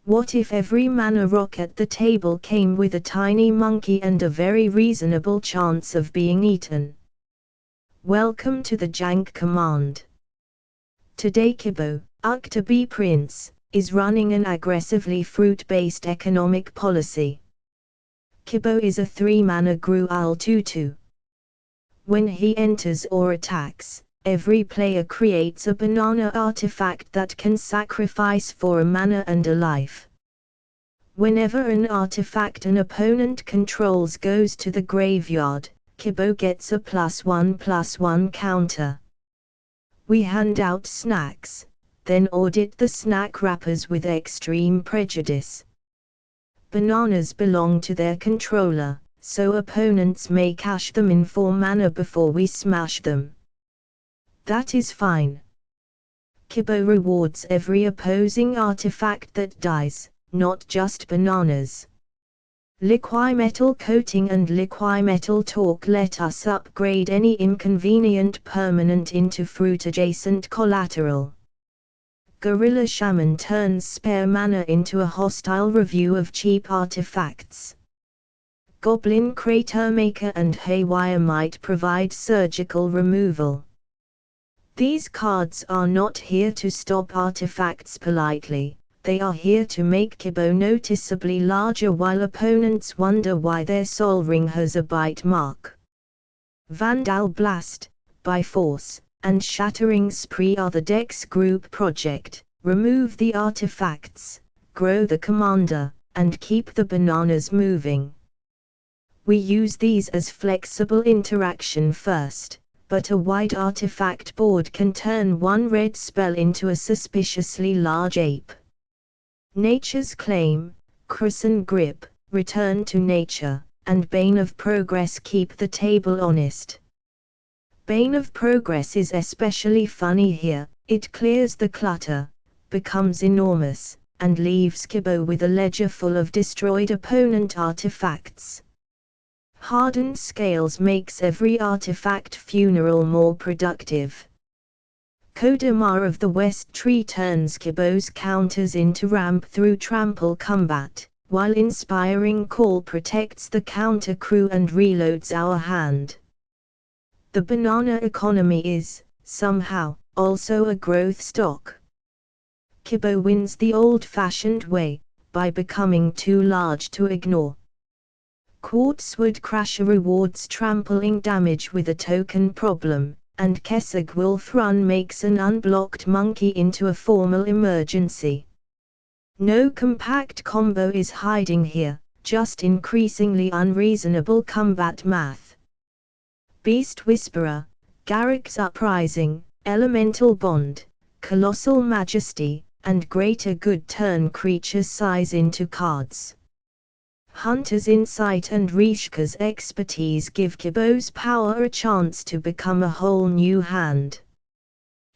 What if every mana rock at the table came with a tiny monkey and a very reasonable chance of being eaten? Welcome to the Jank command. Today Kibo, Uktabi Prince, is running an aggressively fruit-based economic policy. Kibo is a 3-mana Gruul 2/2. When he enters or attacks, every player creates a banana artifact that can sacrifice for a mana and a life. Whenever an artifact an opponent controls goes to the graveyard, Kibo gets a +1/+1 counter. We hand out snacks, then audit the snack wrappers with extreme prejudice. Bananas belong to their controller, so opponents may cash them in 4 mana before we smash them. That is fine. Kibo rewards every opposing artifact that dies, not just bananas. Liquimetal coating and Liquimetal talk let us upgrade any inconvenient permanent into fruit-adjacent collateral. Gorilla Shaman turns spare mana into a hostile review of cheap artifacts. Goblin Crater Maker and Haywire might provide surgical removal. These cards are not here to stop artifacts politely, they are here to make Kibo noticeably larger while opponents wonder why their Sol Ring has a bite mark. Vandal Blast, by force, and Shattering Spree are the deck's group project. Remove the artifacts, grow the commander, and keep the bananas moving. We use these as flexible interaction first, but a white artifact board can turn one red spell into a suspiciously large ape. Nature's Claim, Crescent Grip, Return to Nature, and Bane of Progress keep the table honest. Bane of Progress is especially funny here, it clears the clutter, becomes enormous, and leaves Kibo with a ledger full of destroyed opponent artifacts. Hardened Scales makes every artifact funeral more productive. Kodamar of the West Tree turns Kibo's counters into ramp through trample combat, while Inspiring Call protects the counter crew and reloads our hand. The banana economy is, somehow, also a growth stock. Kibo wins the old-fashioned way, by becoming too large to ignore. Quartzwood Crasher rewards trampling damage with a token problem, and Kesag Wolf Run makes an unblocked monkey into a formal emergency. No compact combo is hiding here, just increasingly unreasonable combat math. Beast Whisperer, Garruk's Uprising, Elemental Bond, Colossal Majesty, and Greater Good turn creature size into cards. Hunter's Insight and Rishka's expertise give Kibo's power a chance to become a whole new hand.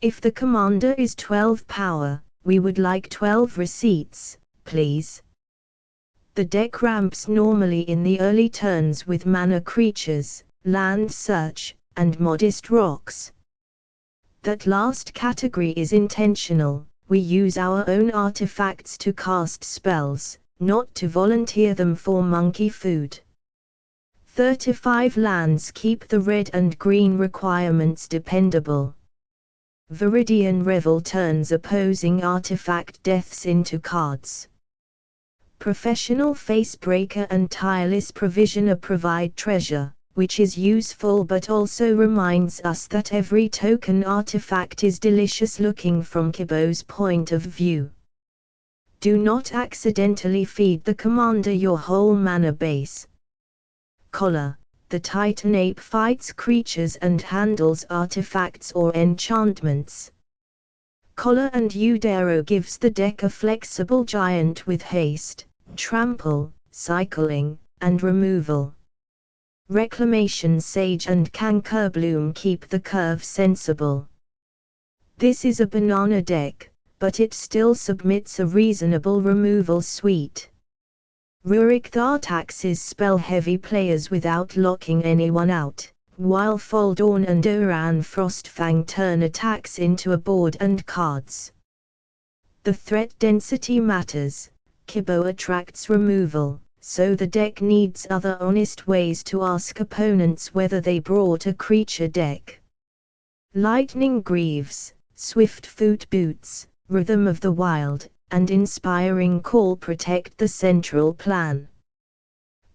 If the commander is 12 power, we would like 12 receipts, please. The deck ramps normally in the early turns with mana creatures, land search, and modest rocks. That last category is intentional, we use our own artifacts to cast spells, not to volunteer them for monkey food. 35 lands keep the red and green requirements dependable. Viridian Revel turns opposing artifact deaths into cards. Professional Facebreaker and Tireless Provisioner provide treasure, which is useful but also reminds us that every token artifact is delicious looking from Kibo's point of view. Do not accidentally feed the commander your whole mana base. Collar, the Titan Ape fights creatures and handles artifacts or enchantments. Collar and Udero gives the deck a flexible giant with haste, trample, cycling, and removal. Reclamation Sage and Cankerbloom keep the curve sensible. This is a banana deck, but it still submits a reasonable removal suite. Rurik Thar taxes spell-heavy players without locking anyone out, while Foldorn and Oran Frostfang turn attacks into a board and cards. The threat density matters. Kibo attracts removal, so the deck needs other honest ways to ask opponents whether they brought a creature deck. Lightning Greaves, Swift Foot Boots, Rhythm of the Wild, and Inspiring Call protect the central plan.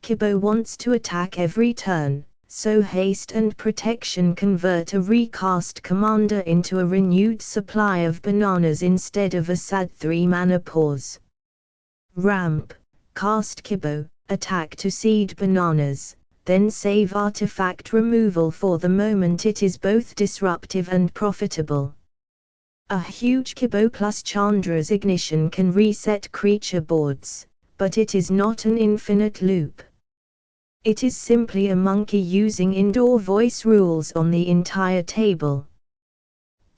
Kibo wants to attack every turn, so haste and protection convert a recast commander into a renewed supply of bananas instead of a sad 3-mana pause. Ramp, cast Kibo, attack to seed bananas, then save artifact removal for the moment it is both disruptive and profitable. A huge Kibo plus Chandra's Ignition can reset creature boards, but it is not an infinite loop. It is simply a monkey using indoor voice rules on the entire table.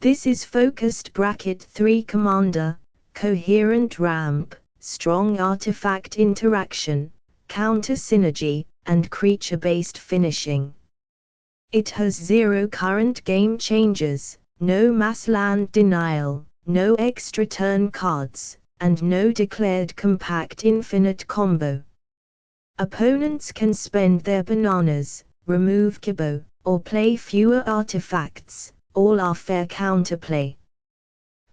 This is focused bracket 3 commander, coherent ramp, strong artifact interaction, counter synergy, and creature-based finishing. It has 0 current game changes, no mass land denial, no extra turn cards, and no declared compact infinite combo. Opponents can spend their bananas, remove Kibo, or play fewer artifacts, all are fair counterplay.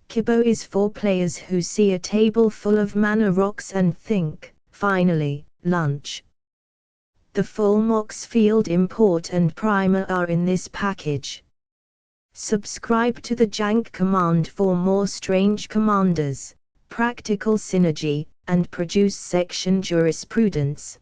Kibo is for players who see a table full of mana rocks and think, finally, lunch. The full Mox Field import and primer are in this package. Subscribe to the Jank command for more strange commanders, practical synergy, and produce section jurisprudence.